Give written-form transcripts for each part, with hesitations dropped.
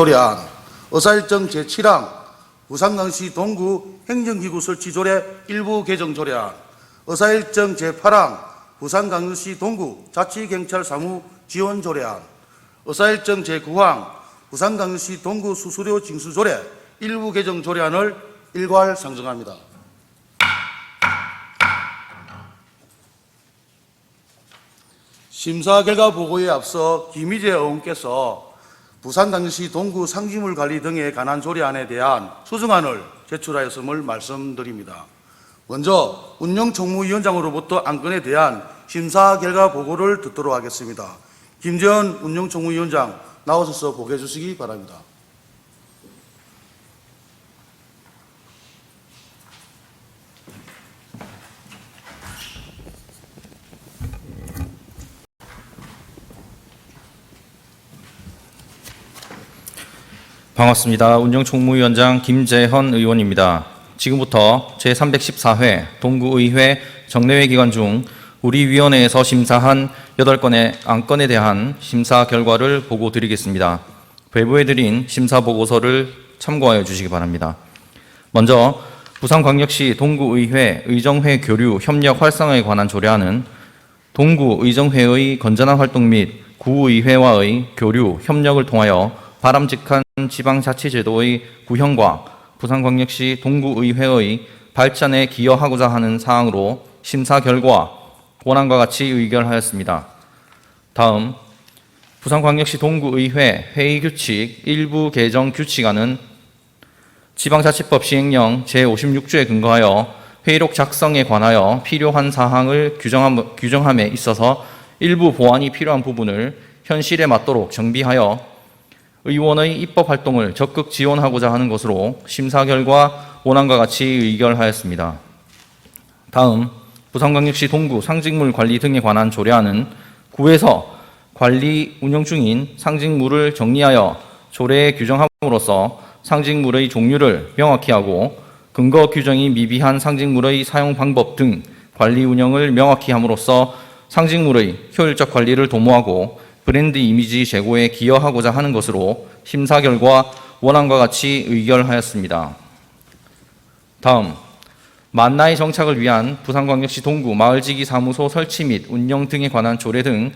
조례안, 의사일정 제7항 부산광역시 동구 행정기구 설치 조례 일부 개정 조례안, 의사일정 제8항 부산광역시 동구 자치경찰 사무 지원 조례안, 의사일정 제9항 부산광역시 동구 수수료 징수 조례 일부 개정 조례안을 일괄 상정합니다. 심사 결과 보고에 앞서 김희재 의원께서 부산광역시 동구 상지물 관리 등에 관한 조례안에 대한 수정안을 제출하였음을 말씀드립니다. 먼저 운영총무위원장으로부터 안건에 대한 심사 결과 보고를 듣도록 하겠습니다. 김재원 운영총무위원장 나오셔서 보고해 주시기 바랍니다. 반갑습니다. 운영총무위원장 김재헌 의원입니다. 지금부터 제314회 동구의회 정례회 기간 중 우리 위원회에서 심사한 8건의 안건에 대한 심사 결과를 보고 드리겠습니다. 배부해 드린 심사 보고서를 참고하여 주시기 바랍니다. 먼저 부산광역시 동구의회 의정회 교류 협력 활성화에 관한 조례안은 동구의정회의 건전한 활동 및 구의회와의 교류 협력을 통하여 바람직한 지방자치제도의 구형과 부산광역시 동구의회의 발전에 기여하고자 하는 사항으로 심사 결과 원안과 같이 의결하였습니다. 다음 부산광역시 동구의회 회의규칙 일부 개정 규칙안은 지방자치법 시행령 제56조에 근거하여 회의록 작성에 관하여 필요한 사항을 규정함에 있어서 일부 보완이 필요한 부분을 현실에 맞도록 정비하여 의원의 입법활동을 적극 지원하고자 하는 것으로 심사 결과 원안과 같이 의결하였습니다. 다음 부산광역시 동구 상징물 관리 등에 관한 조례안은 구에서 관리 운영 중인 상징물을 정리하여 조례에 규정함으로써 상징물의 종류를 명확히 하고 근거 규정이 미비한 상징물의 사용 방법 등 관리 운영을 명확히 함으로써 상징물의 효율적 관리를 도모하고 브랜드 이미지 제고에 기여하고자 하는 것으로 심사 결과 원안과 같이 의결하였습니다. 다음 만나의 정착을 위한 부산광역시 동구 마을지기 사무소 설치 및 운영 등에 관한 조례 등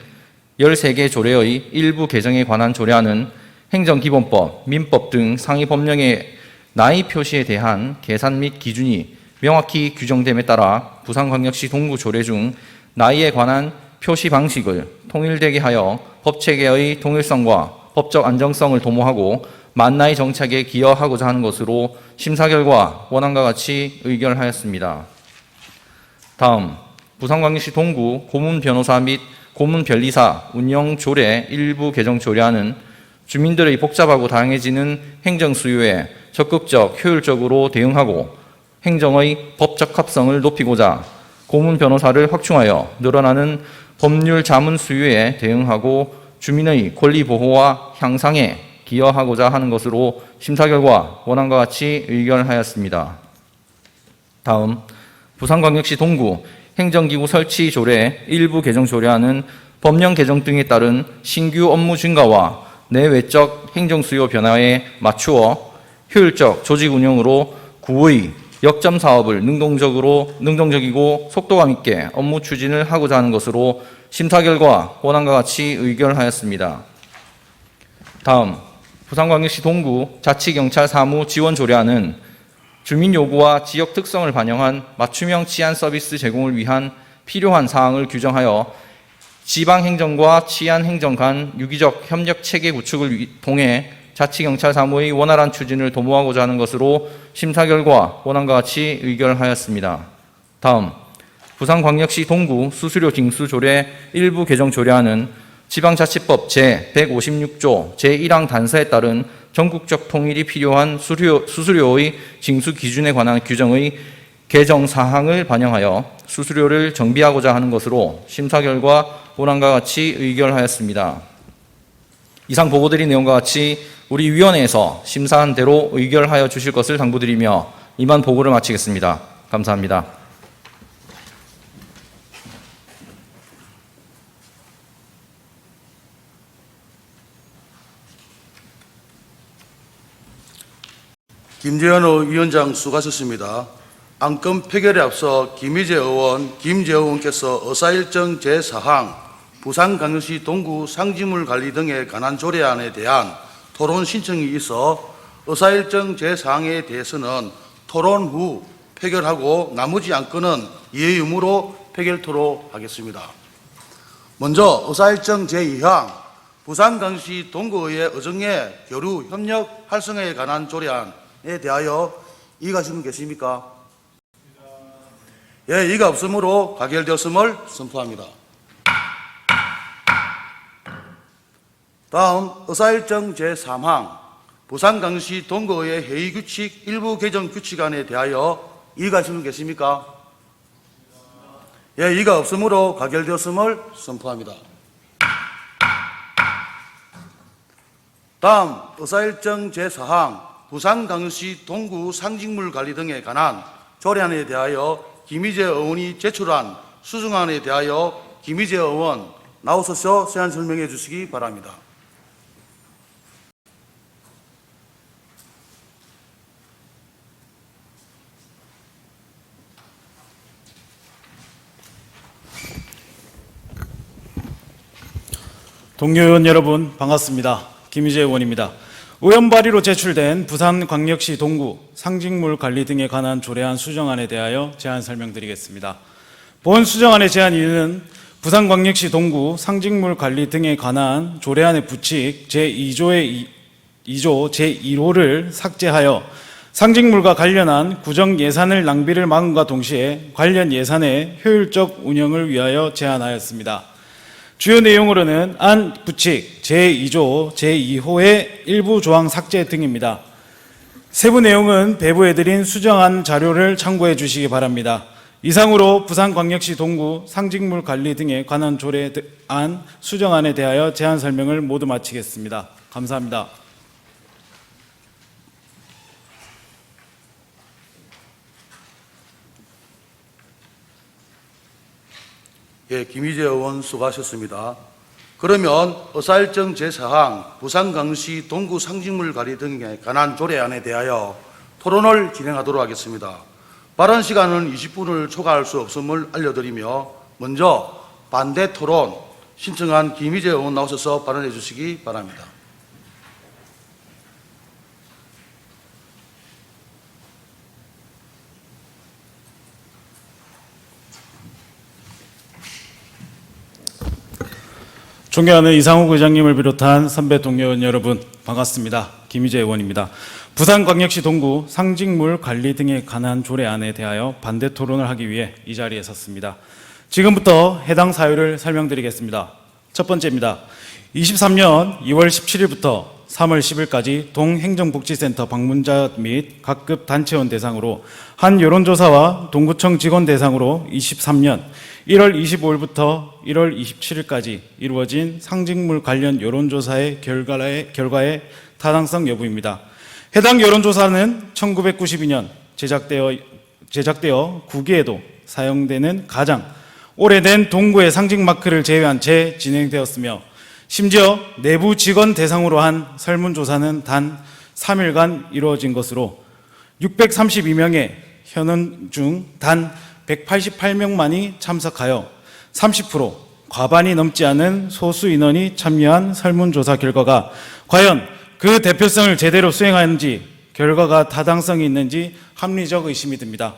13개 조례의 일부 개정에 관한 조례안은 행정기본법, 민법 등 상위 법령의 나이 표시에 대한 계산 및 기준이 명확히 규정됨에 따라 부산광역시 동구 조례 중 나이에 관한 표시 방식을 통일되게 하여 법체계의 통일성과 법적 안정성을 도모하고 만나의 정착에 기여하고자 하는 것으로 심사 결과 원안과 같이 의결하였습니다. 다음 부산광역시 동구 고문변호사 및 고문변리사 운영조례 일부 개정 조례안은 주민들의 복잡하고 다양해지는 행정 수요에 적극적 효율적으로 대응하고 행정의 법적 합성을 높이고자 고문 변호사를 확충하여 늘어나는 법률 자문 수요에 대응하고 주민의 권리 보호와 향상에 기여하고자 하는 것으로 심사 결과 원안과 같이 의결하였습니다. 다음 부산광역시 동구 행정기구 설치 조례 일부 개정 조례안은 법령 개정 등에 따른 신규 업무 증가와 내외적 행정 수요 변화에 맞추어 효율적 조직 운영으로 구의 역점 사업을 능동적이고 속도감 있게 업무 추진을 하고자 하는 것으로 심사 결과 원안과 같이 의결하였습니다. 다음 부산광역시 동구 자치경찰 사무 지원 조례안은 주민 요구와 지역 특성을 반영한 맞춤형 치안 서비스 제공을 위한 필요한 사항을 규정하여 지방행정과 치안행정 간 유기적 협력 체계 구축을 통해 자치경찰 사무의 원활한 추진을 도모하고자 하는 것으로 심사 결과 원안과 같이 의결하였습니다. 다음 부산광역시 동구 수수료 징수 조례 일부 개정 조례안은 지방자치법 제156조 제1항 단서에 따른 전국적 통일이 필요한 수수료의 징수 기준에 관한 규정의 개정 사항을 반영하여 수수료를 정비하고자 하는 것으로 심사 결과 원안과 같이 의결하였습니다. 이상 보고드린 내용과 같이 우리 위원회에서 심사한 대로 의결하여 주실 것을 당부드리며 이만 보고를 마치겠습니다. 감사합니다. 김재현 위원장 수고하셨습니다. 안건 표결에 앞서 김희재 의원, 김재호 의원께서 의사일정 제4항 부산광역시 동구 상지물 관리 등에 관한 조례안에 대한 토론 신청이 있어 의사일정 제4항에 대해서는 토론 후 표결하고 나머지 안건은 예의 의무로 표결토록 하겠습니다. 먼저 의사일정 제2항 부산광역시 동구의회 의정의 교류 협력 활성화에 관한 조례안에 대하여 이의가 지금 계십니까? 예, 이의가 없으므로 가결되었음을 선포합니다. 다음 의사일정 제3항 부산광역시 동구의회 회의규칙 일부 개정 규칙안에 대하여 이의가 지금 계십니까? 예, 이의가 없으므로 가결되었음을 선포합니다. 다음 의사일정 제4항 부산광역시 동구 상징물 관리 등에 관한 조례안에 대하여 김희재 의원이 제출한 수정안에 대하여 김희재 의원 나오셔서 세안 설명해 주시기 바랍니다. 동료 의원 여러분 반갑습니다. 김희재 의원입니다. 의원 발의로 제출된 부산광역시 동구 상징물 관리 등에 관한 조례안 수정안에 대하여 제안 설명드리겠습니다. 본 수정안의 제안 이유는 부산광역시 동구 상징물 관리 등에 관한 조례안의 부칙 제2조 제1호를 삭제하여 상징물과 관련한 구정 예산을 낭비를 막음과 동시에 관련 예산의 효율적 운영을 위하여 제안하였습니다. 주요 내용으로는 안 부칙 제2조 제2호의 일부 조항 삭제 등입니다. 세부 내용은 배부해드린 수정안 자료를 참고해 주시기 바랍니다. 이상으로 부산광역시 동구 상징물 관리 등에 관한 조례안 수정안에 대하여 제안 설명을 모두 마치겠습니다. 감사합니다. 예, 김희재 의원 수고하셨습니다. 그러면 의사일정 제4항 부산광역시 동구 상징물 관리 등에 관한 조례안에 대하여 토론을 진행하도록 하겠습니다. 발언 시간은 20분을 초과할 수 없음을 알려드리며 먼저 반대 토론 신청한 김희재 의원 나오셔서 발언해 주시기 바랍니다. 존경하는 이상욱 의장님을 비롯한 선배 동료 의원 여러분 반갑습니다. 김희재 의원입니다. 부산광역시 동구 상징물 관리 등에 관한 조례안에 대하여 반대 토론을 하기 위해 이 자리에 섰습니다. 지금부터 해당 사유를 설명드리겠습니다. 첫 번째입니다. 23년 2월 17일부터 3월 10일까지 동행정복지센터 방문자 및 각급 단체원 대상으로 한 여론조사와 동구청 직원 대상으로 23년 1월 25일부터 1월 27일까지 이루어진 상징물 관련 여론조사의 결과의 타당성 여부입니다. 해당 여론조사는 1992년 제작되어 구기에도 사용되는 가장 오래된 동구의 상징 마크를 제외한 채 진행되었으며 심지어 내부 직원 대상으로 한 설문조사는 단 3일간 이루어진 것으로 632명의 현원 중 단 188명만이 참석하여 30% 과반이 넘지 않은 소수 인원이 참여한 설문조사 결과가 과연 그 대표성을 제대로 수행하는지 결과가 타당성이 있는지 합리적 의심이 듭니다.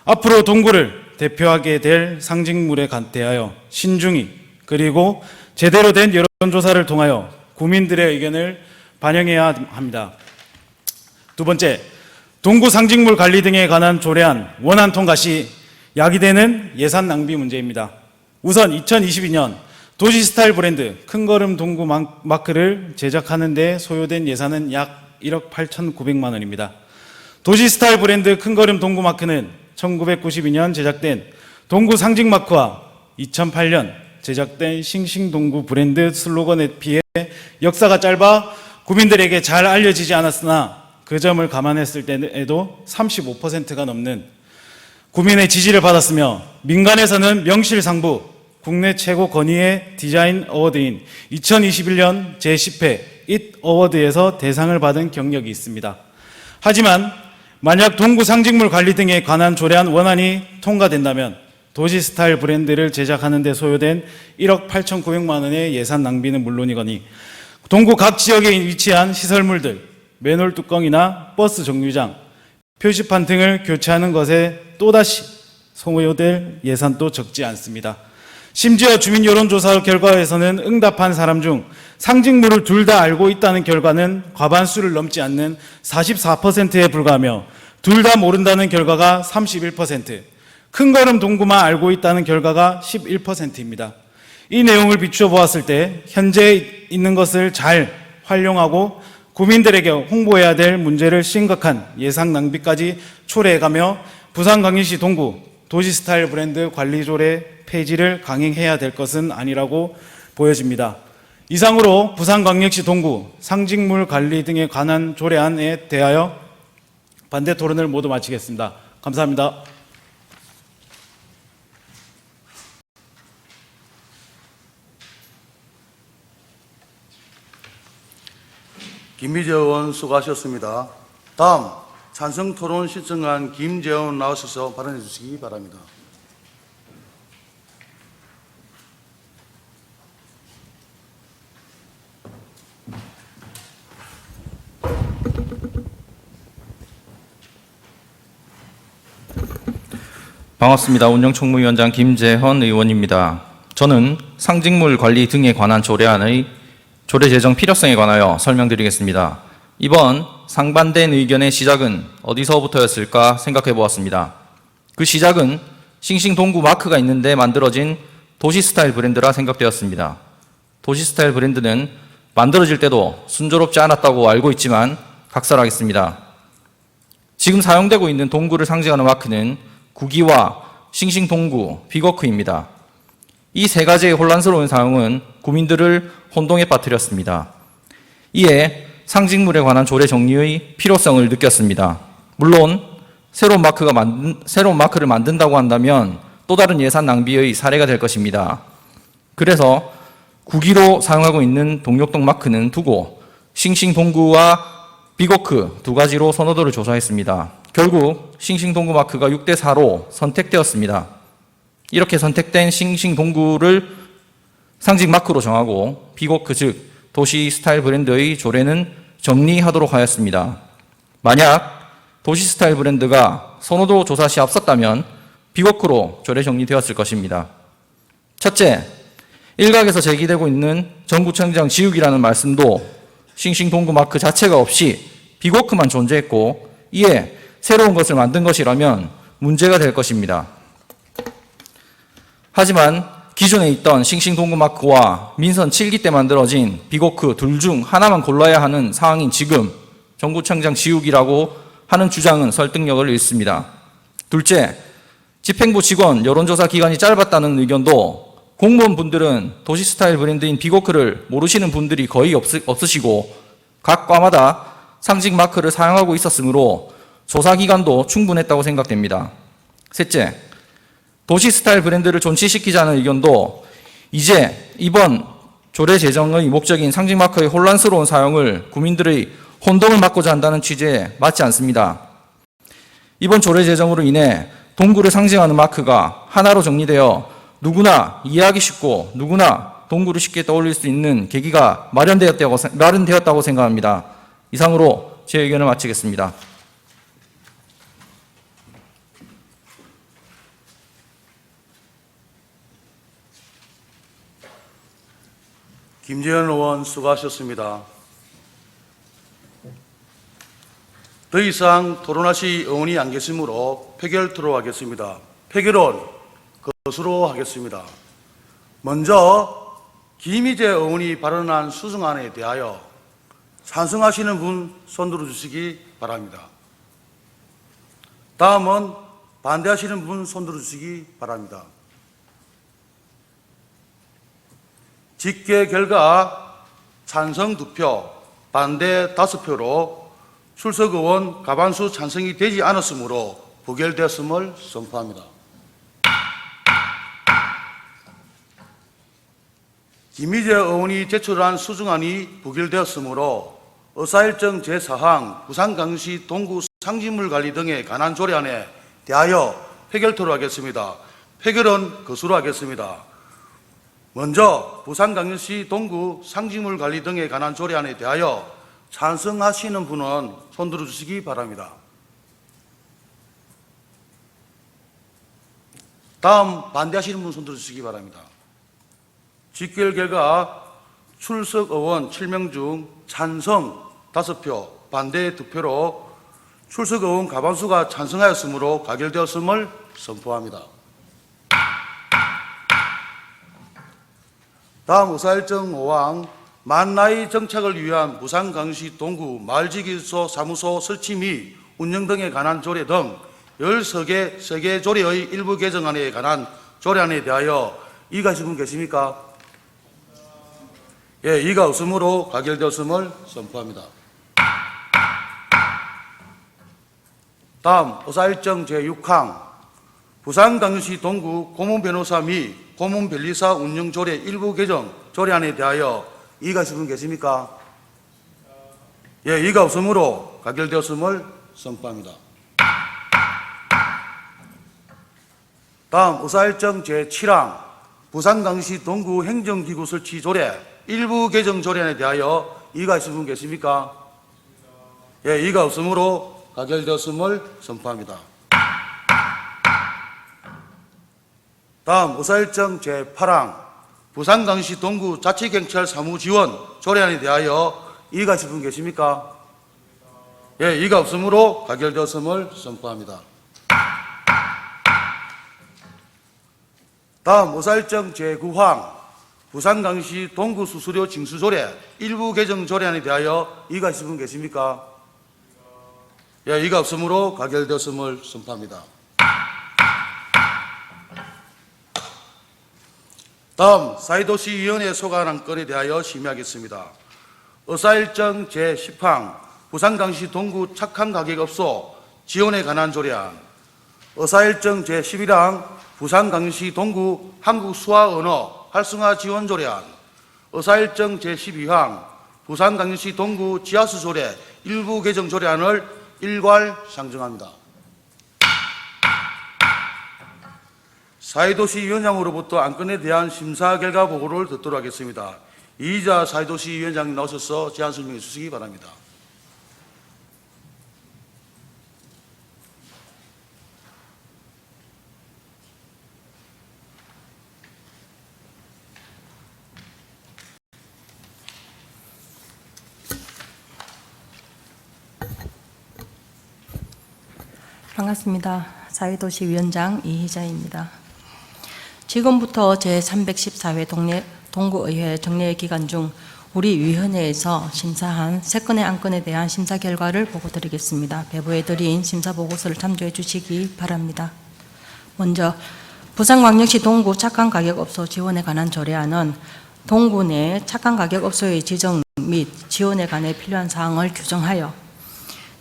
앞으로 동구를 대표하게 될 상징물에 대하여 신중히 그리고 제대로 된 여론조사를 통하여 국민들의 의견을 반영해야 합니다. 두 번째, 동구 상징물 관리 등에 관한 조례안 원안 통과 시 야기되는 예산 낭비 문제입니다. 우선 2022년 도시 스타일 브랜드 큰걸음 동구 마크를 제작하는 데 소요된 예산은 약 1억 8,900만 원입니다. 도시 스타일 브랜드 큰걸음 동구 마크는 1992년 제작된 동구 상징 마크와 2008년 제작된 싱싱동구 브랜드 슬로건에 비해 역사가 짧아 국민들에게 잘 알려지지 않았으나 그 점을 감안했을 때에도 35%가 넘는 국민의 지지를 받았으며 민간에서는 명실상부 국내 최고 권위의 디자인 어워드인 2021년 제10회 잇 어워드에서 대상을 받은 경력이 있습니다. 하지만 만약 동구 상징물 관리 등에 관한 조례안 원안이 통과된다면 도시 스타일 브랜드를 제작하는 데 소요된 1억 8,900만 원의 예산 낭비는 물론이거니 동구 각 지역에 위치한 시설물들, 맨홀 뚜껑이나 버스 정류장, 표지판 등을 교체하는 것에 또다시 소요될 예산도 적지 않습니다. 심지어 주민 여론조사 결과에서는 응답한 사람 중 상징물을 둘 다 알고 있다는 결과는 과반수를 넘지 않는 44%에 불과하며 둘 다 모른다는 결과가 31%, 큰걸음 동구만 알고 있다는 결과가 11%입니다. 이 내용을 비추어 보았을 때 현재 있는 것을 잘 활용하고 국민들에게 홍보해야 될 문제를 심각한 예산 낭비까지 초래해가며 부산광역시 동구 도시스타일 브랜드 관리조례 폐지를 강행해야 될 것은 아니라고 보여집니다. 이상으로 부산광역시 동구 상징물 관리 등에 관한 조례안에 대하여 반대 토론을 모두 마치겠습니다. 감사합니다. 김미재 의원 수고하셨습니다. 다음 찬성 토론 신청한 김재원 나오셔서 발언해 주시기 바랍니다. 반갑습니다. 운영총무위원장 김재헌 의원입니다. 저는 상징물 관리 등에 관한 조례안의 조례 제정 필요성에 관하여 설명드리겠습니다. 이번 상반된 의견의 시작은 어디서부터였을까 생각해 보았습니다. 그 시작은 싱싱동구 마크가 있는데 만들어진 도시스타일 브랜드라 생각되었습니다. 도시스타일 브랜드는 만들어질 때도 순조롭지 않았다고 알고 있지만 각설하겠습니다. 지금 사용되고 있는 동구를 상징하는 마크는 구기와 싱싱동구, 빅워크입니다. 이 세 가지의 혼란스러운 사용은 국민들을 혼동에 빠뜨렸습니다. 이에 상징물에 관한 조례 정리의 필요성을 느꼈습니다. 물론 새로운 마크를 만든다고 한다면 또 다른 예산 낭비의 사례가 될 것입니다. 그래서 구기로 사용하고 있는 동력동 마크는 두고 싱싱동구와 빅워크 두 가지로 선호도를 조사했습니다. 결국 싱싱동구 마크가 6대4로 선택되었습니다. 이렇게 선택된 싱싱동구를 상징 마크로 정하고 빅워크 즉 도시 스타일 브랜드의 조례는 정리하도록 하였습니다. 만약 도시 스타일 브랜드가 선호도 조사 시 앞섰다면 빅워크로 조례 정리되었을 것입니다. 첫째, 일각에서 제기되고 있는 정구청장 지우기라는 말씀도 싱싱동구 마크 자체가 없이 빅워크만 존재했고 이에 새로운 것을 만든 것이라면 문제가 될 것입니다. 하지만 기존에 있던 싱싱동구 마크와 민선 7기 때 만들어진 빅워크 둘 중 하나만 골라야 하는 상황인 지금 정구청장 지우기라고 하는 주장은 설득력을 잃습니다. 둘째, 집행부 직원 여론조사 기간이 짧았다는 의견도 공무원분들은 도시스타일 브랜드인 빅워크를 모르시는 분들이 거의 없으시고 각 과마다 상징 마크를 사용하고 있었으므로 조사 기간도 충분했다고 생각됩니다. 셋째, 도시 스타일 브랜드를 존치시키자는 의견도 이제 이번 조례 제정의 목적인 상징 마크의 혼란스러운 사용을 국민들의 혼동을 막고자 한다는 취지에 맞지 않습니다. 이번 조례 제정으로 인해 동구를 상징하는 마크가 하나로 정리되어 누구나 이해하기 쉽고 누구나 동구를 쉽게 떠올릴 수 있는 계기가 마련되었다고 생각합니다. 이상으로 제 의견을 마치겠습니다. 김재현 의원 수고하셨습니다. 더 이상 토론하실 의원이 안 계시므로 표결 들어가겠습니다. 표결은 것으로 하겠습니다. 먼저 김희재 의원이 발언한 수정안에 대하여 찬성하시는 분 손들어 주시기 바랍니다. 다음은 반대하시는 분 손들어 주시기 바랍니다. 집계 결과 찬성 2표, 반대 5표로 출석 의원 과반수 찬성이 되지 않았으므로 부결되었음을 선포합니다. 김희재 의원이 제출한 수정안이 부결되었으므로 의사일정 제4항 부산광역시 동구 상징물 관리 등에 관한 조례안에 대하여 표결 토론하겠습니다. 표결은 것으로 하겠습니다. 먼저 부산광역시 동구 상징물 관리 등에 관한 조례안에 대하여 찬성하시는 분은 손 들어주시기 바랍니다. 다음 반대하시는 분 손 들어주시기 바랍니다. 직결 결과 출석 의원 7명 중 찬성 5표, 반대 2표로 출석 의원 과반수가 찬성하였으므로 가결되었음을 선포합니다. 다음 의사일정 5항 만나이 정착을 위한 부산광역시 동구 마을지기소 사무소 설치 및 운영 등에 관한 조례 등 13개 세계 조례의 일부 개정안에 관한 조례안에 대하여 이의가하신 분 계십니까? 예, 이의가 없으므로 가결되었음을 선포합니다. 다음 의사일정 제6항 부산광역시 동구 고문변호사 및 고문변리사 운영조례 일부 개정 조례안에 대하여 이의가하신 분 계십니까? 예, 이의가 없으므로 가결되었음을 선포합니다. 다음 의사일정 제7항 부산광역시 동구 행정기구 설치 조례 일부 개정 조례안에 대하여 이의가하신 분 계십니까? 예, 이의가 없으므로 가결되었음을 선포합니다. 다음 의사일정 제8항 부산광역시 동구 자치경찰 사무지원 조례안에 대하여 이의가하신 분 계십니까? 예, 이의가 없으므로 가결되었음을 선포합니다. 다음 의사일정 제9항 부산광역시 동구 수수료 징수조례 일부 개정 조례안에 대하여 이의가하신 분 계십니까? 예, 이의가 없으므로 가결되었음을 선포합니다. 다음 사회도시위원회 소관한 건에 대하여 심의하겠습니다. 의사일정 제10항 부산광역시 동구 착한가격업소 지원에 관한 조례안, 의사일정 제11항 부산광역시 동구 한국수화언어 활성화 지원 조례안, 의사일정 제12항 부산광역시 동구 지하수 조례 일부 개정 조례안을 일괄 상정합니다. 사회도시위원장으로부터 안건에 대한 심사 결과 보고를 듣도록 하겠습니다. 이의자 사회도시위원장님 나오셔서 제안 설명해 주시기 바랍니다. 반갑습니다. 사회도시위원장 이희자입니다. 지금부터 제314회 동구의회 정례 기간 중 우리 위원회에서 심사한 3건의 안건에 대한 심사 결과를 보고드리겠습니다. 배부해 드린 심사 보고서를 참조해 주시기 바랍니다. 먼저 부산광역시 동구 착한가격업소 지원에 관한 조례안은 동구 내 착한가격업소의 지정 및 지원에 관해 필요한 사항을 규정하여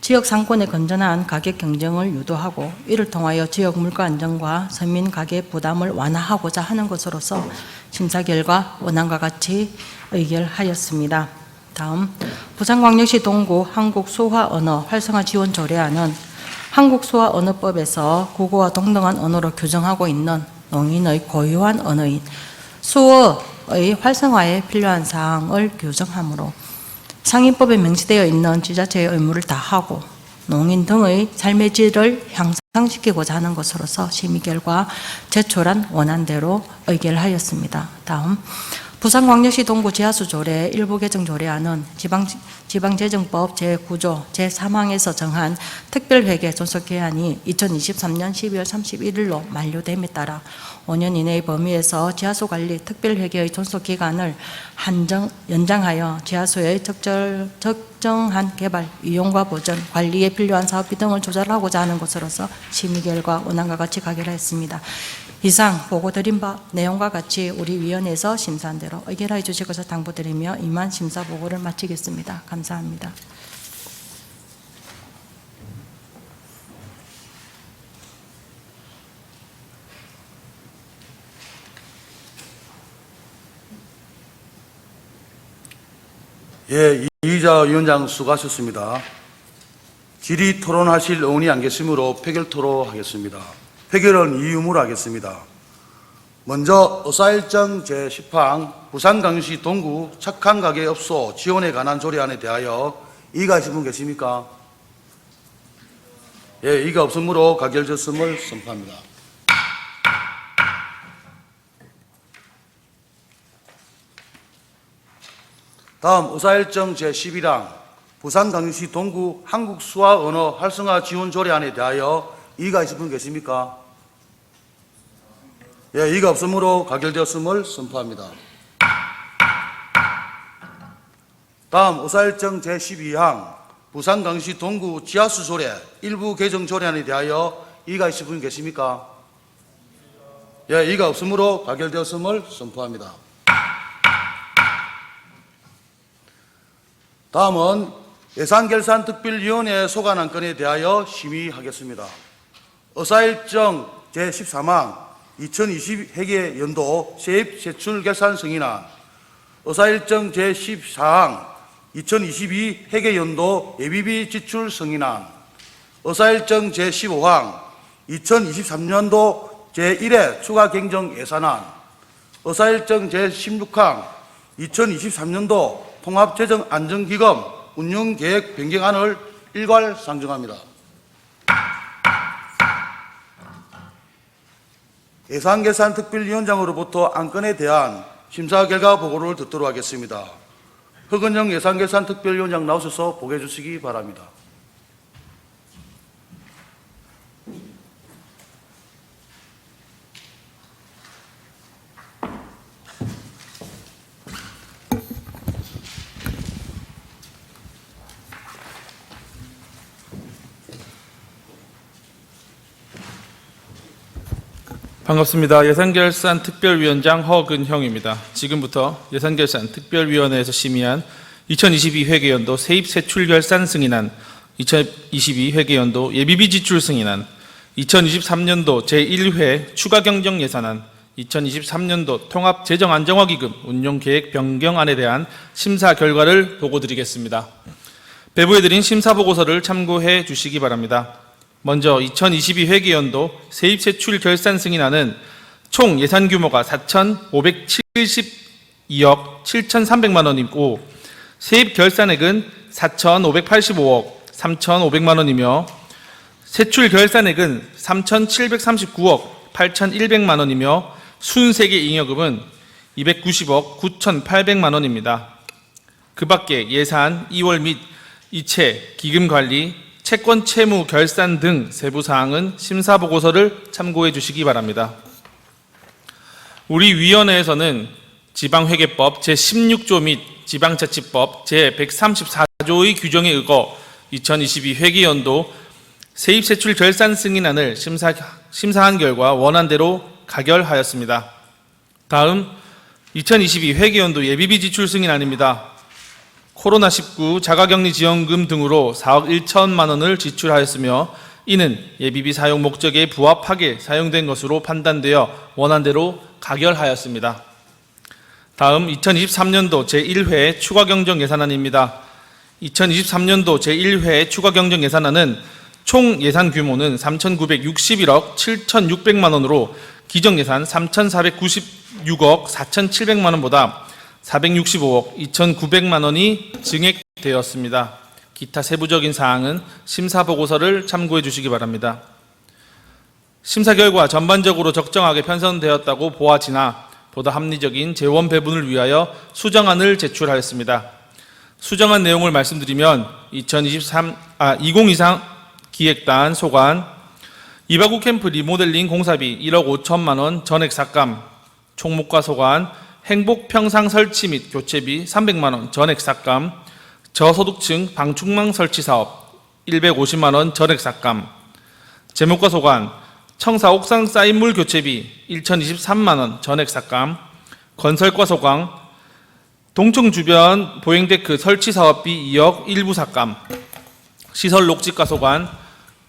지역 상권의 건전한 가격 경쟁을 유도하고 이를 통하여 지역 물가 안정과 서민 가계 부담을 완화하고자 하는 것으로서 심사 결과 원안과 같이 의결하였습니다. 다음 부산광역시 동구 한국수화언어 활성화 지원 조례안은 한국수화언어법에서 국어와 동등한 언어로 규정하고 있는 농인의 고유한 언어인 수어의 활성화에 필요한 사항을 규정하므로 상인법에 명시되어 있는 지자체의 의무를 다하고 농인 등의 삶의 질을 향상시키고자 하는 것으로서 심의 결과 제출한 원안대로 의결하였습니다. 다음 부산광역시 동구 지하수 조례 일부 개정 조례안은 지방재정법 제9조 제3항에서 정한 특별회계 존속기한이 2023년 12월 31일로 만료됨에 따라 5년 이내의 범위에서 지하수 관리 특별회계의 존속기간을 연장하여 지하수의 적정한 개발, 이용과 보전, 관리에 필요한 사업비 등을 조절하고자 하는 것으로서 심의 결과 원안과 같이 가결하였습니다. 이상 보고드린 바 내용과 같이 우리 위원회에서 심사한 대로 의결하여 주실 것을 당부드리며 이만 심사 보고를 마치겠습니다. 감사합니다. 예, 이기자 위원장 수고하셨습니다. 질의 토론하실 의원이 안 계시므로 표결 토론하겠습니다. 표결은 이 의무로 하겠습니다. 먼저 의사일정 제10항 부산광역시 동구 착한 가게업소 지원에 관한 조례안에 대하여 이의가 있으신 분 계십니까? 예, 이의가 없으므로 가결됐음을 선포합니다. 다음 의사일정 제11항 부산광역시 동구 한국수화언어 활성화 지원 조례안에 대하여 이의가 있으신 분 계십니까? 예, 이의가 없으므로 가결되었음을 선포합니다. 다음 의사일정 제12항 부산광역시 동구 지하수 조례 일부 개정 조례안에 대하여 이의가 있으신 분 계십니까? 예, 이의가 없으므로 가결되었음을 선포합니다. 다음은 예산결산특별위원회 소관 안건에 대하여 심의하겠습니다. 의사일정 제13항 2020 회계연도 세입 세출 결산 승인안, 의사일정 제14항 2022 회계연도 예비비 지출 승인안, 의사일정 제15항 2023년도 제1회 추가 경정 예산안, 의사일정 제16항 2023년도 통합재정안정기금 운영계획 변경안을 일괄 상정합니다. 예산결산특별위원장으로부터 안건에 대한 심사 결과 보고를 듣도록 하겠습니다. 허근영 예산결산특별위원장 나오셔서 보고해 주시기 바랍니다. 반갑습니다. 예산결산특별위원장 허근형입니다. 지금부터 예산결산특별위원회에서 심의한 2022 회계연도 세입세출결산 승인안, 2022 회계연도 예비비 지출 승인안, 2023년도 제1회 추가경정 예산안, 2023년도 통합재정안정화기금 운용계획 변경안에 대한 심사 결과를 보고드리겠습니다. 배부해드린 심사보고서를 참고해 주시기 바랍니다. 먼저 2022 회계연도 세입세출 결산 승인안은 총 예산 규모가 4,572억 7,300만 원이고 세입 결산액은 4,585억 3,500만 원이며 세출 결산액은 3,739억 8,100만 원이며 순세계 잉여금은 290억 9,800만 원입니다. 그 밖에 예산, 2월 및 이체, 기금관리, 채권 채무 결산 등 세부 사항은 심사 보고서를 참고해 주시기 바랍니다. 우리 위원회에서는 지방회계법 제16조 및 지방자치법 제134조의 규정에 의거 2022 회계연도 세입세출 결산 승인안을 심사한 결과 원안대로 가결하였습니다. 다음 2022 회계연도 예비비 지출 승인안입니다. 코로나19 자가격리 지원금 등으로 4억 1천만 원을 지출하였으며 이는 예비비 사용 목적에 부합하게 사용된 것으로 판단되어 원안대로 가결하였습니다. 다음 2023년도 제1회 추가경정 예산안입니다. 2023년도 제1회 추가경정 예산안은 총 예산 규모는 3,961억 7,600만 원으로 기정예산 3,496억 4,700만 원보다 465억 2,900만 원이 증액되었습니다. 기타 세부적인 사항은 심사 보고서를 참고해 주시기 바랍니다. 심사 결과 전반적으로 적정하게 편성되었다고 보아지나 보다 합리적인 재원 배분을 위하여 수정안을 제출하였습니다. 수정안 내용을 말씀드리면 2023 기획단 소관 이바구 캠프 리모델링 공사비 1억 5천만 원 전액 삭감, 총무과 소관 행복평상 설치 및 교체비 300만 원 전액 삭감, 저소득층 방충망 설치 사업 150만 원 전액 삭감, 재무과 소관 청사 옥상 쌓인물 교체비 1,023만 원 전액 삭감, 건설과 소관 동청 주변 보행데크 설치 사업비 2억 일부 삭감, 시설 녹지과 소관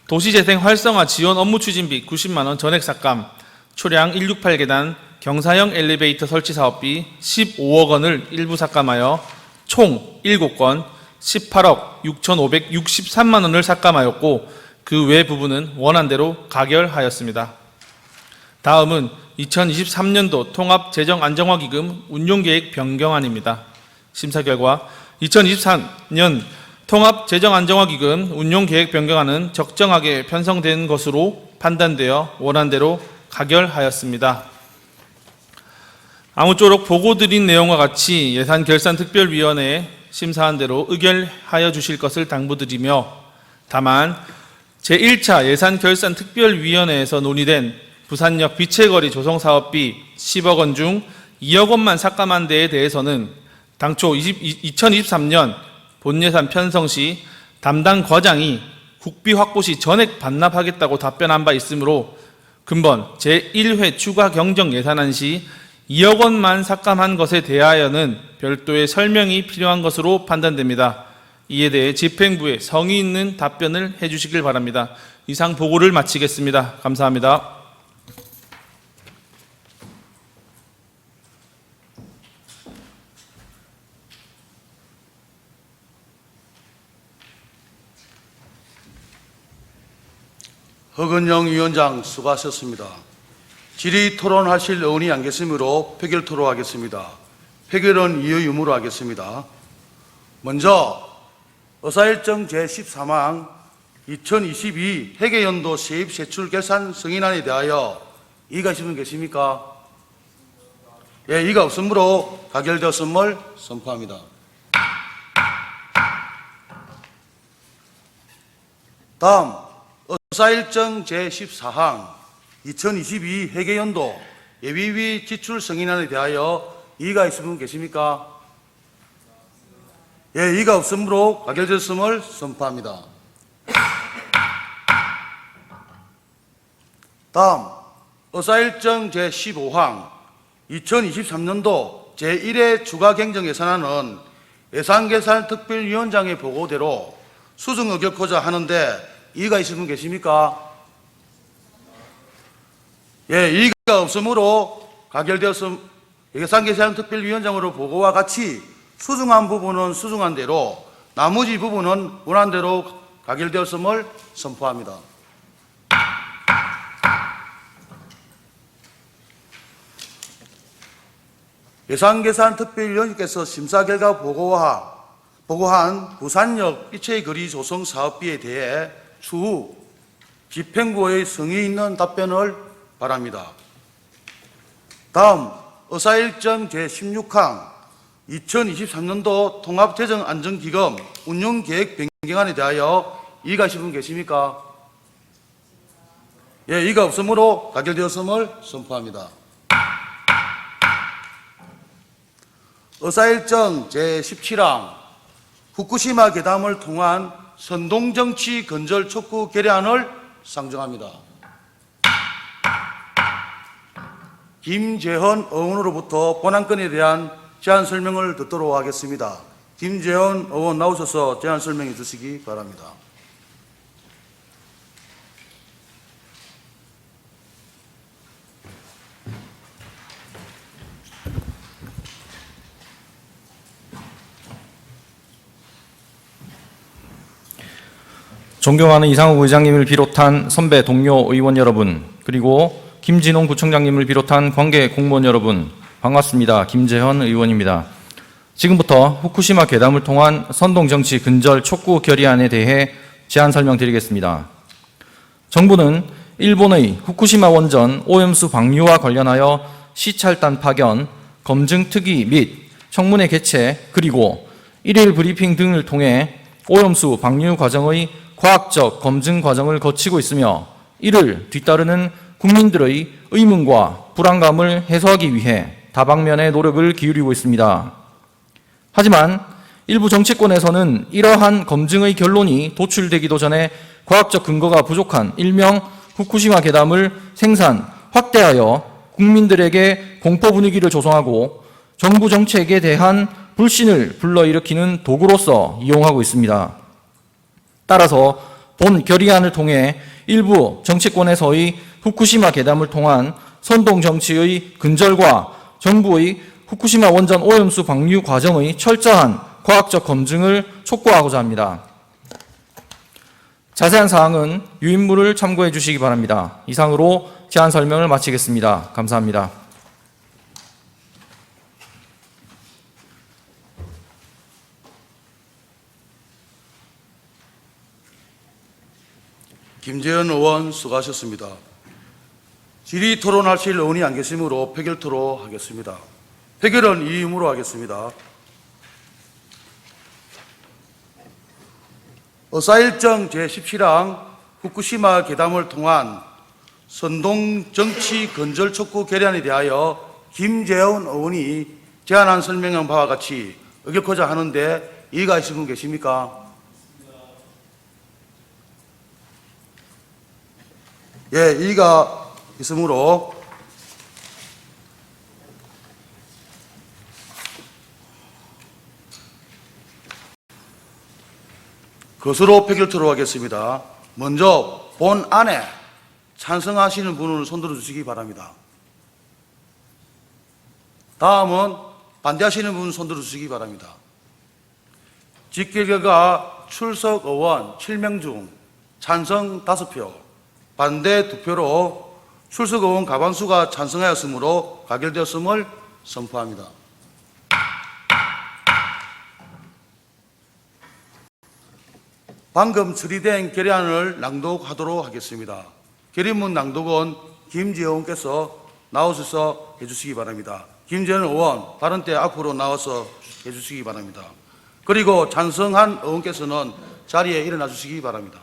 도시재생 활성화 지원 업무 추진비 90만 원 전액 삭감, 초량 168계단 경사형 엘리베이터 설치 사업비 15억 원을 일부 삭감하여 총 7건 18억 6,563만 원을 삭감하였고 그 외 부분은 원안대로 가결하였습니다. 다음은 2023년도 통합재정안정화기금 운용계획 변경안입니다. 심사 결과 2023년 통합재정안정화기금 운용계획 변경안은 적정하게 편성된 것으로 판단되어 원안대로 가결하였습니다. 아무쪼록 보고드린 내용과 같이 예산결산특별위원회에 심사한 대로 의결하여 주실 것을 당부드리며, 다만 제1차 예산결산특별위원회에서 논의된 부산역 빛의 거리 조성사업비 10억 원 중 2억 원만 삭감한 데에 대해서는 당초 2023년 본예산 편성 시 담당 과장이 국비 확보 시 전액 반납하겠다고 답변한 바 있으므로 근본 제1회 추가 경정 예산안 시 2억 원만 삭감한 것에 대하여는 별도의 설명이 필요한 것으로 판단됩니다. 이에 대해 집행부에 성의 있는 답변을 해주시길 바랍니다. 이상 보고를 마치겠습니다. 감사합니다. 허근영 위원장 수고하셨습니다. 질의 토론하실 의원이 안 계시므로 표결 토론하겠습니다. 표결은 이의 유무로 하겠습니다. 먼저 의사일정 제14망 2022 회계연도 세입 세출 결산 승인안에 대하여 이의가 있으신 분 계십니까? 예, 이의가 없으므로 가결되었음을 선포합니다. 다음 의사일정 제14항 2022 회계연도 예비비 지출 승인안에 대하여 이의가 있으신 분 계십니까? 예, 이의가 없으므로 가결되었음을 선포합니다. 다음 의사일정 제15항 2023년도 제1회 추가 경정 예산안은 예산계산특별위원장의 보고대로 수정 의결코자 하는데 이의가 있으신 분 계십니까? 예, 이의가 없으므로 가결되었음, 예산계산특별위원장으로 보고와 같이 수정한 부분은 수정한 대로, 나머지 부분은 원안대로 가결되었음을 선포합니다. 예산계산특별위원장께서 심사 결과 보고한 부산역 빛의 거리 조성 사업비에 대해 추후 집행부의 성의 있는 답변을 바랍니다. 다음 의사일정 제16항 2023년도 통합재정안정기금 운용계획 변경안에 대하여 이의가 있으신 분 계십니까? 예, 이의가 없으므로 가결되었음을 선포합니다. 의사일정 제17항 후쿠시마 괴담을 통한 선동정치 건설 촉구 결의안을 상정합니다. 김재헌 의원으로부터 본안건에 대한 제안 설명을 듣도록 하겠습니다. 김재헌 의원 나오셔서 제안 설명해 주시기 바랍니다. 존경하는 이상욱 의장님을 비롯한 선배 동료 의원 여러분, 그리고 김진홍 구청장님을 비롯한 관계 공무원 여러분, 반갑습니다. 김재헌 의원입니다. 지금부터 후쿠시마 괴담을 통한 선동정치 근절 촉구 결의안에 대해 제안 설명드리겠습니다. 정부는 일본의 후쿠시마 원전 오염수 방류와 관련하여 시찰단 파견, 검증 특위 및 청문회 개최, 그리고 일일 브리핑 등을 통해 오염수 방류 과정의 과학적 검증 과정을 거치고 있으며, 이를 뒤따르는 국민들의 의문과 불안감을 해소하기 위해 다방면의 노력을 기울이고 있습니다. 하지만 일부 정치권에서는 이러한 검증의 결론이 도출되기도 전에 과학적 근거가 부족한 일명 후쿠시마 괴담을 생산, 확대하여 국민들에게 공포 분위기를 조성하고 정부 정책에 대한 불신을 불러일으키는 도구로서 이용하고 있습니다. 따라서 본 결의안을 통해 일부 정치권에서의 후쿠시마 괴담을 통한 선동 정치의 근절과 정부의 후쿠시마 원전 오염수 방류 과정의 철저한 과학적 검증을 촉구하고자 합니다. 자세한 사항은 유인물을 참고해 주시기 바랍니다. 이상으로 제안 설명을 마치겠습니다. 감사합니다. 김재현 의원 수고하셨습니다. 질의 토론하실 의원이 안 계시므로 표결 토로하겠습니다. 표결은 이 의무로 하겠습니다. 의사일정 제17항 후쿠시마 괴담을 통한 선동 정치 건절 촉구 결의안에 대하여 김재원 의원이 제안한 설명한 바와 같이 의결코자 하는데 이의가 있으신 분 계십니까? 예, 이의가 있으므로 것으로 표결 토로하겠습니다. 먼저 본안에 찬성하시는 분은 손들어 주시기 바랍니다. 다음은 반대하시는 분은 손들어 주시기 바랍니다. 직결과 출석 의원 7명 중 찬성 5표, 반대 2표로 출석 의원 과반수가 찬성하였으므로 가결되었음을 선포합니다. 방금 처리된 결의안을 낭독하도록 하겠습니다. 결의문 낭독은 김재원 의원께서 나오셔서 해주시기 바랍니다. 김재원 의원 발언 때 앞으로 나와서 해주시기 바랍니다. 그리고 찬성한 의원께서는 자리에 일어나 주시기 바랍니다.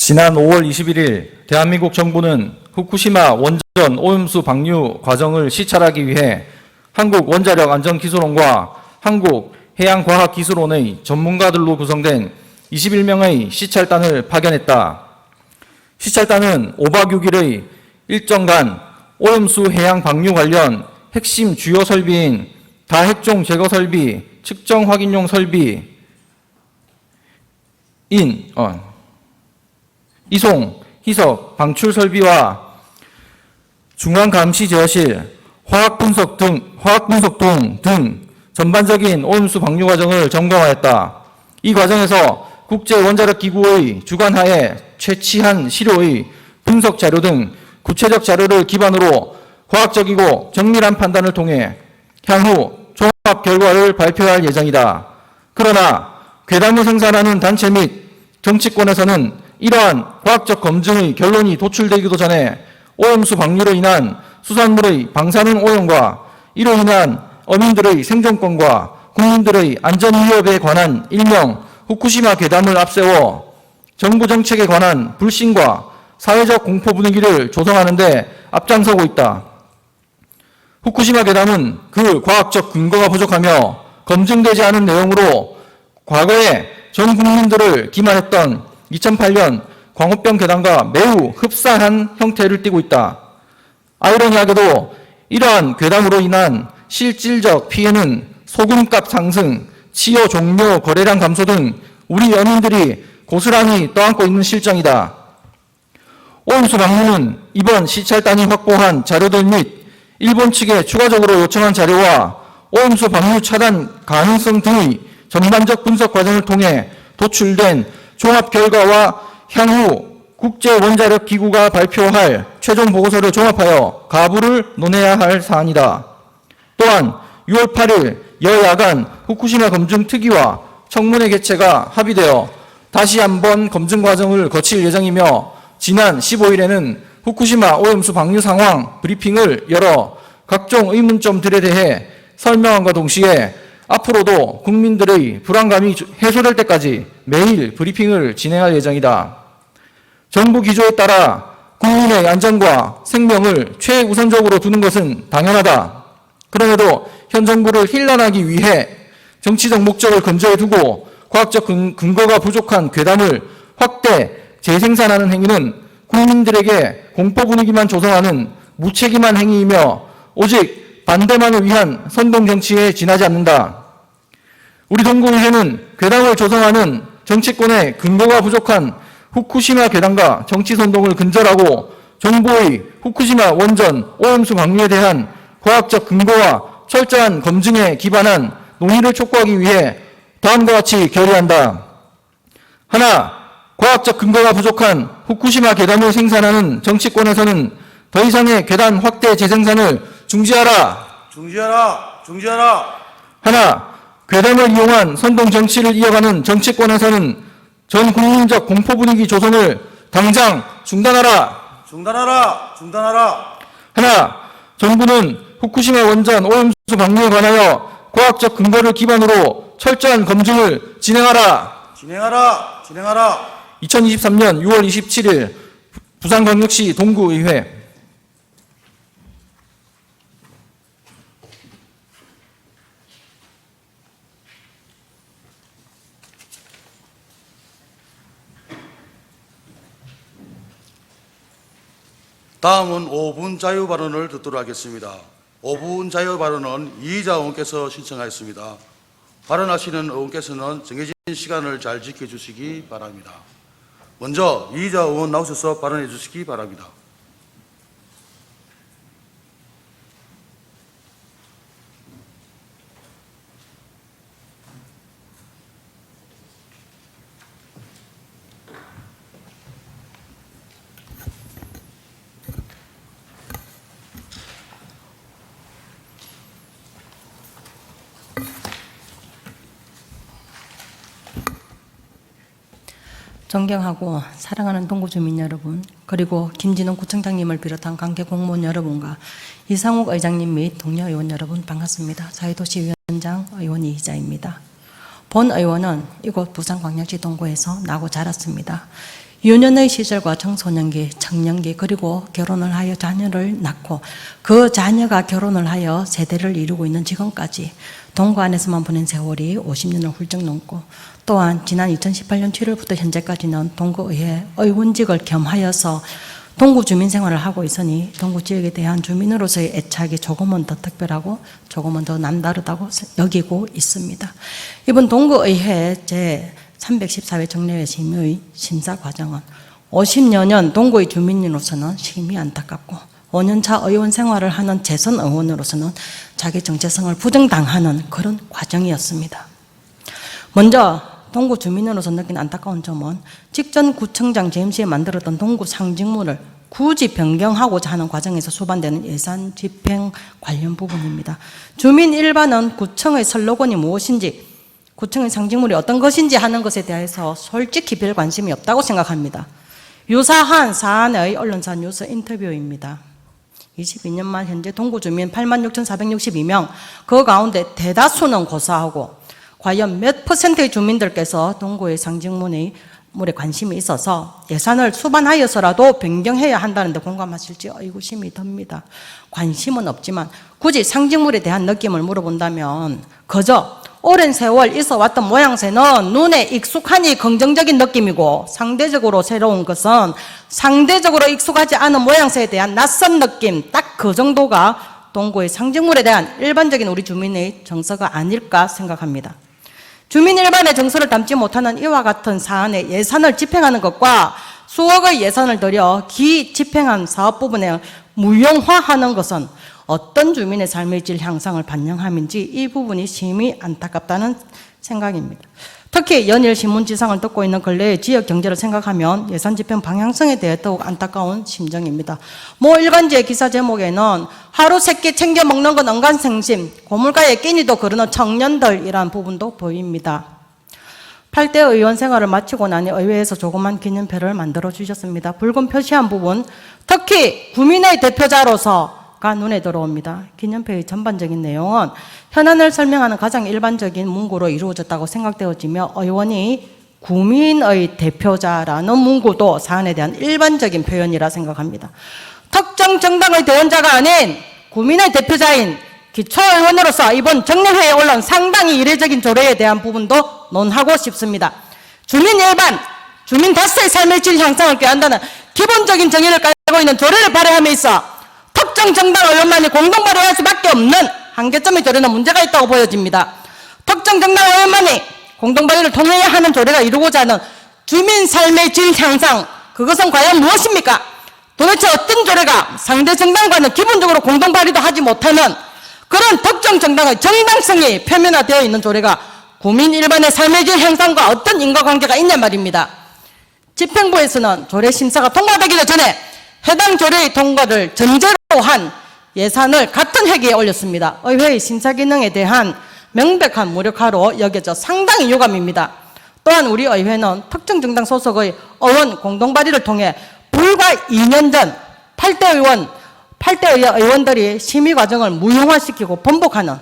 지난 5월 21일 대한민국 정부는 후쿠시마 원전 오염수 방류 과정을 시찰하기 위해 한국원자력안전기술원과 한국해양과학기술원의 전문가들로 구성된 21명의 시찰단을 파견했다. 시찰단은 5박 6일의 일정간 오염수 해양 방류 관련 핵심 주요 설비인 다핵종 제거 설비, 측정 확인용 설비, 이송, 희석, 방출 설비와 중앙감시 제어실, 화학분석통 등 전반적인 오염수 방류 과정을 점검하였다. 이 과정에서 국제원자력기구의 주관하에 채취한 시료의 분석 자료 등 구체적 자료를 기반으로 과학적이고 정밀한 판단을 통해 향후 종합 결과를 발표할 예정이다. 그러나 괴담을 생산하는 단체 및 정치권에서는 이러한 과학적 검증의 결론이 도출되기도 전에 오염수 방류로 인한 수산물의 방사능 오염과 이로 인한 어민들의 생존권과 국민들의 안전 위협에 관한 일명 후쿠시마 괴담을 앞세워 정부 정책에 관한 불신과 사회적 공포 분위기를 조성하는 데 앞장서고 있다. 후쿠시마 괴담은 그 과학적 근거가 부족하며 검증되지 않은 내용으로 과거에 전 국민들을 기만했던 2008년 광우병 괴담과 매우 흡사한 형태를 띠고 있다. 아이러니하게도 이러한 괴담으로 인한 실질적 피해는 소금값 상승, 치료 종료 거래량 감소 등 우리 연인들이 고스란히 떠안고 있는 실정이다. 오염수 방류는 이번 시찰단이 확보한 자료들 및 일본 측에 추가적으로 요청한 자료와 오염수 방류 차단 가능성 등의 전반적 분석 과정을 통해 도출된 종합 결과와 향후 국제원자력기구가 발표할 최종 보고서를 종합하여 가부를 논해야 할 사안이다. 또한 6월 8일 여야간 후쿠시마 검증 특위와 청문회 개최가 합의되어 다시 한번 검증 과정을 거칠 예정이며 지난 15일에는 후쿠시마 오염수 방류 상황 브리핑을 열어 각종 의문점들에 대해 설명함과 동시에 앞으로도 국민들의 불안감이 해소될 때까지 매일 브리핑을 진행할 예정이다. 정부 기조에 따라 국민의 안전과 생명을 최우선적으로 두는 것은 당연하다. 그럼에도 현 정부를 힐난하기 위해 정치적 목적을 근저에 두고 과학적 근거가 부족한 괴담을 확대 재생산하는 행위는 국민들에게 공포 분위기만 조성하는 무책임한 행위이며 오직 반대만을 위한 선동 정치에 지나지 않는다. 우리 동구의회는 괴담을 조성하는 정치권의 근거가 부족한 후쿠시마 괴담과 정치선동을 근절하고 정부의 후쿠시마 원전 오염수 방류에 대한 과학적 근거와 철저한 검증에 기반한 논의를 촉구하기 위해 다음과 같이 결의한다. 하나, 과학적 근거가 부족한 후쿠시마 괴담을 생산하는 정치권에서는 더 이상의 괴담 확대 재생산을 중지하라. 중지하라. 하나, 괴담을 이용한 선동 정치를 이어가는 정치권에서는 전 국민적 공포 분위기 조성을 당장 중단하라. 하나, 정부는 후쿠시마 원전 오염수 방류에 관하여 과학적 근거를 기반으로 철저한 검증을 진행하라. 2023년 6월 27일 부산광역시 동구의회. 다음은 5분 자유 발언을 듣도록 하겠습니다. 5분 자유 발언은 이의자 의원께서 신청하였습니다. 발언하시는 의원께서는 정해진 시간을 잘 지켜주시기 바랍니다. 먼저 이의자 의원 나오셔서 발언해 주시기 바랍니다. 존경하고 사랑하는 동구 주민 여러분, 그리고 김진웅 구청장님을 비롯한 관계 공무원 여러분과 이상욱 의장님 및 동료 의원 여러분 반갑습니다. 사회도시위원장 의원 이희자입니다. 본 의원은 이곳 부산광역시 동구에서 나고 자랐습니다. 유년의 시절과 청소년기, 청년기, 그리고 결혼을 하여 자녀를 낳고 그 자녀가 결혼을 하여 세대를 이루고 있는 지금까지 동구 안에서만 보낸 세월이 50년을 훌쩍 넘고, 또한 지난 2018년 7월부터 현재까지는 동구의회 의원직을 겸하여서 동구 주민 생활을 하고 있으니 동구 지역에 대한 주민으로서의 애착이 조금은 더 특별하고 조금은 더 남다르다고 여기고 있습니다. 이번 동구의회 제314회 정례회 심의 심사 과정은 50여 년 동구의 주민으로서는 심히 안타깝고 5년차 의원 생활을 하는 재선 의원으로서는 자기 정체성을 부정당하는 그런 과정이었습니다. 먼저 동구 주민으로서 느낀 안타까운 점은 직전 구청장 재임 시에 만들었던 동구 상징물을 굳이 변경하고자 하는 과정에서 수반되는 예산 집행 관련 부분입니다. 주민 일반은 구청의 슬로건이 무엇인지, 구청의 상징물이 어떤 것인지 하는 것에 대해서 솔직히 별 관심이 없다고 생각합니다. 유사한 사안의 언론사 뉴스 인터뷰입니다. 22년 말 현재 동구 주민 86,462명, 그 가운데 대다수는 고사하고 과연 몇 퍼센트의 주민들께서 동구의 상징물에 관심이 있어서 예산을 수반하여서라도 변경해야 한다는데 공감하실지 의구심이 듭니다. 관심은 없지만 굳이 상징물에 대한 느낌을 물어본다면 그저 오랜 세월 있어 왔던 모양새는 눈에 익숙하니 긍정적인 느낌이고, 상대적으로 새로운 것은 상대적으로 익숙하지 않은 모양새에 대한 낯선 느낌, 딱 그 정도가 동구의 상징물에 대한 일반적인 우리 주민의 정서가 아닐까 생각합니다. 주민 일반의 정서를 담지 못하는 이와 같은 사안에 예산을 집행하는 것과 수억의 예산을 들여 기집행한 사업 부분에 무용화하는 것은 어떤 주민의 삶의 질 향상을 반영함인지 이 부분이 심히 안타깝다는 생각입니다. 특히 연일 신문지상을 듣고 있는 근래의 지역 경제를 생각하면 예산 집행 방향성에 대해 더욱 안타까운 심정입니다. 모 일간지의 기사 제목에는 하루 세 끼 챙겨 먹는 건 언간생심, 고물가에 끼니도 거르는 청년들이라는 부분도 보입니다. 8대 의원 생활을 마치고 나니 의회에서 조그만 기념표를 만들어 주셨습니다. 붉은 표시한 부분, 특히 구민의 대표자로서가 눈에 들어옵니다. 기념표의 전반적인 내용은 현안을 설명하는 가장 일반적인 문구로 이루어졌다고 생각되어지며 의원이 구민의 대표자라는 문구도 사안에 대한 일반적인 표현이라 생각합니다. 특정 정당의 대원자가 아닌 구민의 대표자인 기초의원으로서 이번 정례회에 올라온 상당히 이례적인 조례에 대한 부분도 논하고 싶습니다. 주민 일반, 주민 다수의 삶의 질 향상을 꾀한다는 기본적인 정의를 깔고 있는 조례를 발의함에 있어 특정 정당 의원만이 공동 발의할 수밖에 없는 한계점이 조례는 문제가 있다고 보여집니다. 특정 특정 정당 의원만이 공동발의를 통해야 하는 조례가 이루고자 하는 주민 삶의 질 향상, 그것은 과연 무엇입니까? 도대체 어떤 조례가 상대 정당과는 기본적으로 공동발의도 하지 못하는 그런 특정 정당의 정당성이 표면화되어 있는 조례가 국민 일반의 삶의 질 향상과 어떤 인과관계가 있냐 말입니다. 집행부에서는 조례 심사가 통과되기도 전에 해당 조례의 통과를 전제로 한 예산을 같은 회기에 올렸습니다. 의회의 심사 기능에 대한 명백한 무력화로 여겨져 상당히 유감입니다. 또한 우리 의회는 특정 정당 소속의 의원 공동발의를 통해 불과 2년 전 8대 의원들이 심의 과정을 무용화시키고 번복하는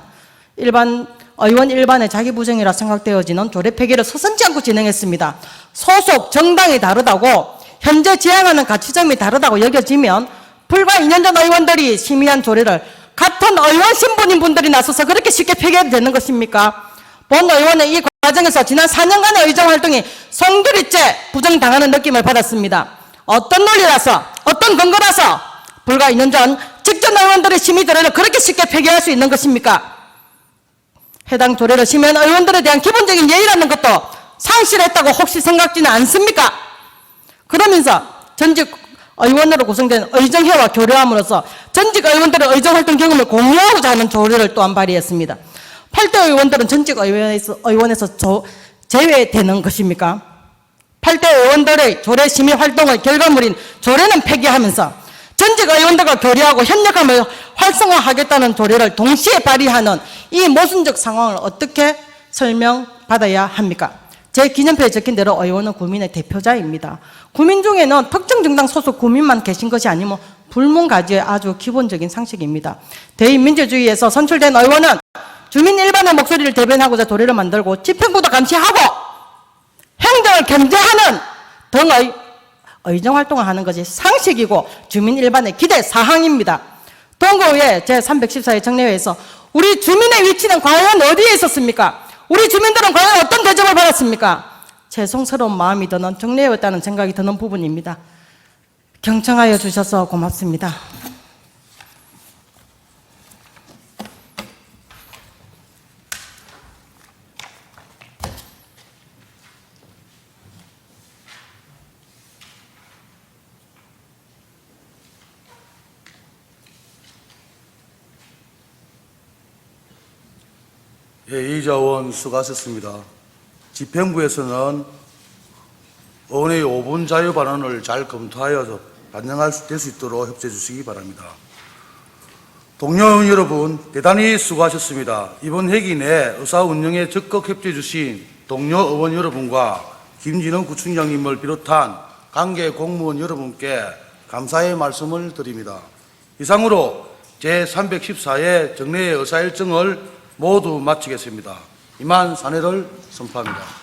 의원 일반의 자기부정이라 생각되어지는 조례 폐기를 서슴지 않고 진행했습니다. 소속 정당이 다르다고 현재 지향하는 가치점이 다르다고 여겨지면 불과 2년 전 의원들이 심의한 조례를 같은 의원 신분인 분들이 나서서 그렇게 쉽게 폐기해도 되는 것입니까? 본 의원의 이 과정에서 지난 4년간의 의정활동이 송두리째 부정당하는 느낌을 받았습니다. 어떤 논리라서, 어떤 근거라서 불과 2년 전 직전 의원들의 심의 조례를 그렇게 쉽게 폐기할 수 있는 것입니까? 해당 조례를 심의한 의원들에 대한 기본적인 예의라는 것도 상실했다고 혹시 생각지는 않습니까? 그러면서 전직 의원으로 구성된 의정회와 교류함으로써 전직 의원들의 의정활동 경험을 공유하고자 하는 조례를 또한 발의했습니다. 8대 의원들은 전직 의원에서 제외되는 것입니까? 8대 의원들의 조례 심의 활동의 결과물인 조례는 폐기하면서 전직 의원들과 교류하고 협력함을 활성화하겠다는 조례를 동시에 발의하는 이 모순적 상황을 어떻게 설명받아야 합니까? 제 기념표에 적힌 대로 의원은 국민의 대표자입니다. 국민 중에는 특정 정당 소속 국민만 계신 것이 아니면 불문가지의 아주 기본적인 상식입니다. 대의민주주의에서 선출된 의원은 주민 일반의 목소리를 대변하고자 조례를 만들고 집행부도 감시하고 행정을 견제하는 등의 의정활동을 하는 것이 상식이고 주민 일반의 기대 사항입니다. 동구의회 제314회 정례회에서 우리 주민의 위치는 과연 어디에 있었습니까? 우리 주민들은 과연 어떤 대접을 받았습니까? 죄송스러운 마음이 드는 정례회였다는 생각이 드는 부분입니다. 경청하여 주셔서 고맙습니다. 예, 이자원 수고하셨습니다. 집행부에서는 의원의 5분 자유 발언을 잘 검토하여 반영될 수 있도록 협조해 주시기 바랍니다. 동료 의원 여러분, 대단히 수고하셨습니다. 이번 회기 내 의사 운영에 적극 협조해 주신 동료 의원 여러분과 김진영 구청장님을 비롯한 관계 공무원 여러분께 감사의 말씀을 드립니다. 이상으로 제314회 정례회 의사일정을 모두 마치겠습니다. 이만 사례를 선포합니다.